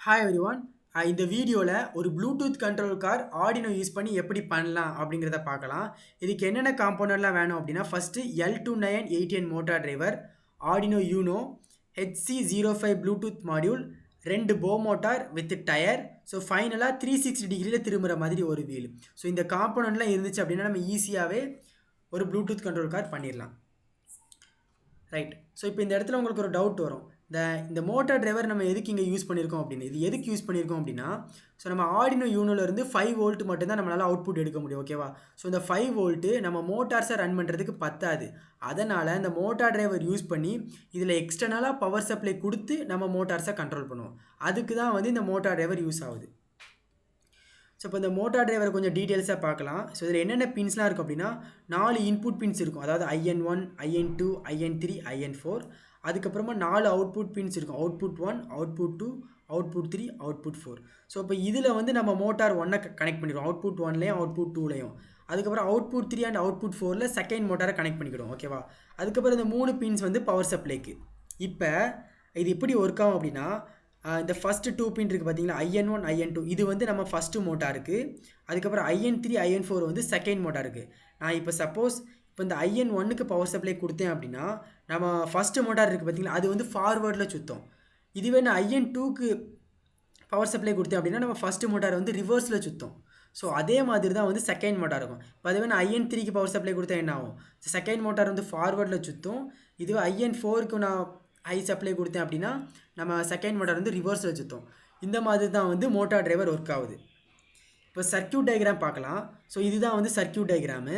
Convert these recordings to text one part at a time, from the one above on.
Hi everyone. இந்த வீடியோவில் ஒரு Bluetooth control car Arduino use பண்ணி எப்படி பண்ணலாம் அப்படிங்கிறத பார்க்கலாம். இதுக்கு என்னென்ன காம்போனன்ட்லாம் வேணும் அப்படின்னா, first L2980N motor driver, Arduino you know, HC05 Bluetooth module, 2 போ மோட்டார் வித் டயர். ஸோ ஃபைனலாக 360 டிகிரியில் திரும்புகிற மாதிரி ஒரு வீல். ஸோ இந்த காம்போனன்ட்லாம் இருந்துச்சு அப்படின்னா நம்ம ஈஸியாகவே ஒரு ப்ளூடூத் கண்ட்ரோல் கார் பண்ணிடலாம். ரைட். ஸோ இப்போ இந்த இடத்துல உங்களுக்கு ஒரு டவுட் வரும், இந்த மோட்டார் டிரைவர் நம்ம எதுக்கு இங்கே யூஸ் பண்ணியிருக்கோம் அப்படின்னு. இது எதுக்கு யூஸ் பண்ணியிருக்கோம் அப்படின்னா, ஸோ நம்ம ஆர்டினோ யூனோலேருந்து 5 வோல்ட் மட்டும்தான் நம்மளால் அவுட்புட் எடுக்க முடியும், ஓகேவா. ஸோ இந்த 5 வோல்ட்டு நம்ம மோட்டார்ஸை ரன் பண்ணுறதுக்கு பத்தாது. அதனால் இந்த மோட்டார் டிரைவர் யூஸ் பண்ணி இதில் எக்ஸ்டர்னலாக பவர் சப்ளை கொடுத்து நம்ம மோட்டார்ஸை கண்ட்ரோல் பண்ணுவோம். அதுக்கு தான் வந்து இந்த மோட்டார் டிரைவர் யூஸ் ஆகுது. ஸோ இப்போ இந்த மோட்டார் டிரைவர் கொஞ்சம் டீட்டெயில்ஸாக பார்க்கலாம். ஸோ இதில் என்னென்ன பின்ஸ்லாம் இருக்கும் அப்படின்னா, 4 இன்புட் பின்ஸ் இருக்கும். அதாவது IN1, IN2, IN3, IN4. அதுக்கப்புறமா 4 அவுட்புட் பின்ஸ் இருக்கும். Output 1, output 2, output 3, output 4. So இப்போ இதில் வந்து நம்ம மோட்டார் 1 கனெக்ட் பண்ணிடுவோம், அவுட்புட் 1லேயும் அவுட்புட் 2லேயும். அதுக்கப்புறம் அவுட்புட் 3 அண்ட் அவுட்புட் 4ல் செகண்ட் மோட்டாரை கனெக்ட் பண்ணிக்கிடுவோம், ஓகேவா. அதுக்கப்புறம் இந்த 3 பின்ஸ் வந்து பவர் சப்ளைக்கு. இப்போ இது எப்படி ஒர்க் ஆகும் அப்படின்னா, இந்த ஃபஸ்ட்டு 2 பின் இருக்குது பார்த்தீங்களா, IN1, IN2, இது வந்து நம்ம ஃபஸ்ட்டு மோட்டாருக்கு. அதுக்கப்புறம் IN3, IN4 வந்து செகண்ட் மோட்டாருக்கு. நான் இப்போ சப்போஸ் இப்போ இந்த IN1க்கு பவர் சப்ளை கொடுத்தேன் அப்படின்னா, நம்ம ஃபஸ்ட்டு மோட்டார் இருக்குது பார்த்தீங்களா, அது வந்து ஃபார்வேர்டில் சுற்றும். இதுவே நான் IN2க்கு பவர் சப்ளை கொடுத்தேன் அப்படின்னா நம்ம ஃபஸ்ட்டு மோட்டார் வந்து ரிவர்ஸில் சுற்றும். ஸோ அதே மாதிரி தான் வந்து செகண்ட் மோட்டார் இருக்கும். இப்போ அதுவே நான் IN3க்கு பவர் சப்ளை கொடுத்தா என்ன ஆகும், செகண்ட் மோட்டார் வந்து ஃபார்வேர்டில் சுற்றும். இதுவே IN4க்கு நான் சப்ளை கொடுத்தேன் அப்படின்னா நம்ம செகண்ட் மோட்டார் வந்து ரிவர்ஸில் சுற்றும். இந்த மாதிரி தான் வந்து மோட்டார் டிரைவர் ஒர்க் ஆகுது. இப்போ சர்க்யூட் டயக்ராம் பார்க்கலாம். ஸோ இதுதான் வந்து சர்க்யூட் டயக்ராமு.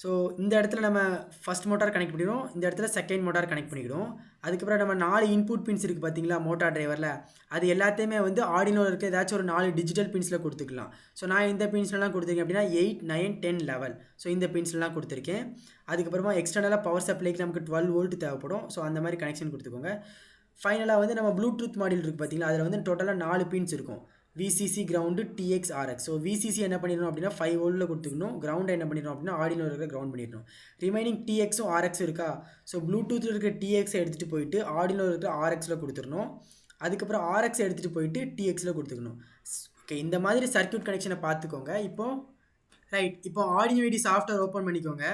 ஸோ இந்த இடத்துல நம்ம ஃபஸ்ட் மோட்டார் கனெக்ட் பண்ணிடுவோம், இந்த இடத்துல செகண்ட் மோட்டார் கனெக்ட் பண்ணிக்கிடுவோம். அதுக்கப்புறம் நம்ம 4 இன்புட் பின்ஸ் இருக்குது பார்த்தீங்களா மோட்டார் டிரைவரில், அது எல்லாத்தையுமே வந்து ஆர்டினோவில் இருக்க ஏதாச்சும் ஒரு 4 டிஜிட்டல் பின்ஸில் கொடுத்துக்கலாம். ஸோ நான் இந்த பின்ஸ்லாம் கொடுத்துருக்கேன் அப்படின்னா 8, 9, 10, 11. ஸோ இந்த பின்ஸ்லாம் கொடுத்துருக்கேன். அதுக்கப்புறமா எக்ஸ்டர்னலாக பவர் சப்ளைக்கு நமக்கு 12 வோல்ட் தேவைப்படும். ஸோ அந்த மாதிரி கனெக்ஷன் கொடுத்துக்கோங்க. ஃபைனலாக வந்து நம்ம ப்ளூடூத் மாடியூல் இருக்குது பார்த்தீங்களா, அதில் வந்து டோட்டலாக 4 பின்ஸ் இருக்கும். VCC, ground, TX, RX. So VCC என்ன பண்ணிடணும் அப்படின்னா 5 வோல்ட்டில் கொடுத்துக்கணும். கிரவுண்டை என்ன பண்ணிடணும் அப்படின்னா ஆர்டினோ இருக்கிற கிரவுண்ட் பண்ணிடணும். ரிமைனிங் TXும் RXும் இருக்கா, ஸோ ப்ளூடூத்தில் இருக்கிற TXை எடுத்துகிட்டு போயிட்டு ஆர்டினோ இருக்கிற RXில் கொடுத்துடணும். அதுக்கப்புறம் RX எடுத்துகிட்டு போயிட்டு TXில் கொடுத்துக்கணும். ஓகே, இந்த மாதிரி சர்க்யூட் கனெக்ஷனை பார்த்துக்கோங்க. இப்போ ஆர்டினோ ஐடி சாஃப்ட்வேர் ஓப்பன் பண்ணிக்கோங்க.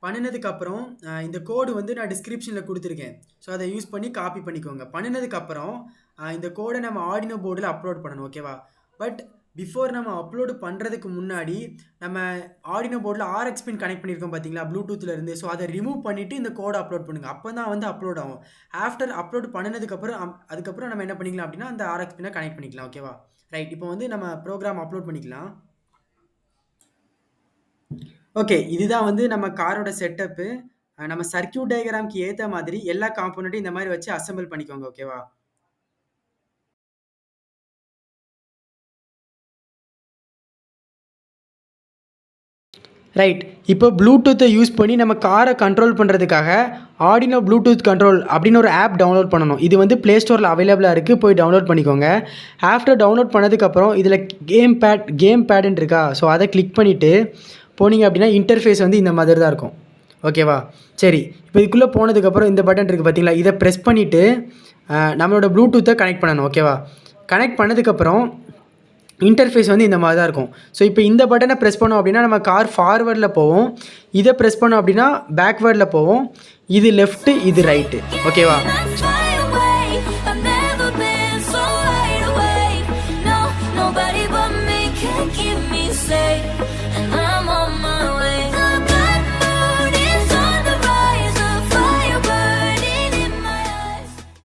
பண்ணினதுக்கப்புறம் இந்த கோடு வந்து நான் டிஸ்கிரிப்ஷனில் கொடுத்துருக்கேன். ஸோ அதை யூஸ் பண்ணி காப்பி பண்ணிக்கோங்க. பண்ணினதுக்கப்புறம் இந்த கோடை நம்ம ஆர்டினோ போர்டில் அப்லோட் பண்ணணும், ஓகேவா. பட் பிஃபோர் நம்ம அப்லோடு பண்ணுறதுக்கு முன்னாடி நம்ம ஆர்டினோ போர்டில் RX பின் கனெக்ட் பண்ணியிருக்கோம் பார்த்தீங்களா ப்ளூடூத்தில் இருந்து. ஸோ அதை ரிமூவ் பண்ணிவிட்டு இந்த கோடை அப்லோட் பண்ணுங்கள். அப்போ தான் வந்து அப்லோட் ஆகும். ஆஃப்டர் அப்லோட் பண்ணினதுக்கப்புறம் அதுக்கப்புறம் நம்ம என்ன பண்ணிக்கலாம் அப்படின்னா அந்த RX பின்னை கனெக்ட் பண்ணிக்கலாம், ஓகேவா. ரைட். இப்போ வந்து நம்ம ப்ரோக்ராம் அப்லோட் பண்ணிக்கலாம். ஓகே, இதுதான் வந்து நம்ம காரோட செட்டப்பு. நம்ம சர்க்யூட் டயக்ராம்க்கு ஏற்ற மாதிரி எல்லா காம்போனண்ட்டையும் இந்த மாதிரி வச்சு அசெம்பிள் பண்ணிக்கோங்க, ஓகேவா. ரைட். இப்போ ப்ளூடூத்தை யூஸ் பண்ணி நம்ம காரை கண்ட்ரோல் பண்ணுறதுக்காக ஆர்டினோ ப்ளூடூத் கண்ட்ரோல் அப்படின்னு ஒரு ஆப் டவுன்லோட் பண்ணணும். இது வந்து ப்ளே ஸ்டோரில் அவைலபிளாக இருக்குது, போய் டவுன்லோட் பண்ணிக்கோங்க. ஆஃப்டர் டவுன்லோட் பண்ணதுக்கப்புறம் இதில் கேம் பேடுன்னு இருக்கா, ஸோ அதை கிளிக் பண்ணிவிட்டு போனீங்க அப்படின்னா இன்டர்ஃபேஸ் வந்து இந்த மாதிரி தான் இருக்கும், ஓகேவா. சரி, இப்போ இதுக்குள்ளே போனதுக்கப்புறம் இந்த பட்டன் இருக்குது பார்த்தீங்களா, இதை ப்ரெஸ் பண்ணிவிட்டு நம்மளோட ப்ளூடூத்தை கனெக்ட் பண்ணணும், ஓகேவா. கனெக்ட் பண்ணதுக்கப்புறம் இன்டர்ஃபேஸ் வந்து இந்த மாதிரி தான் இருக்கும். ஸோ இப்போ இந்த பட்டனை ப்ரெஸ் பண்ணோம் அப்படின்னா நம்ம கார் ஃபார்வேர்டில் போவோம். இதை ப்ரெஸ் பண்ணோம் அப்படின்னா பேக்வேர்டில் போவோம். இது லெஃப்ட்டு, இது ரைட்டு, ஓகேவா.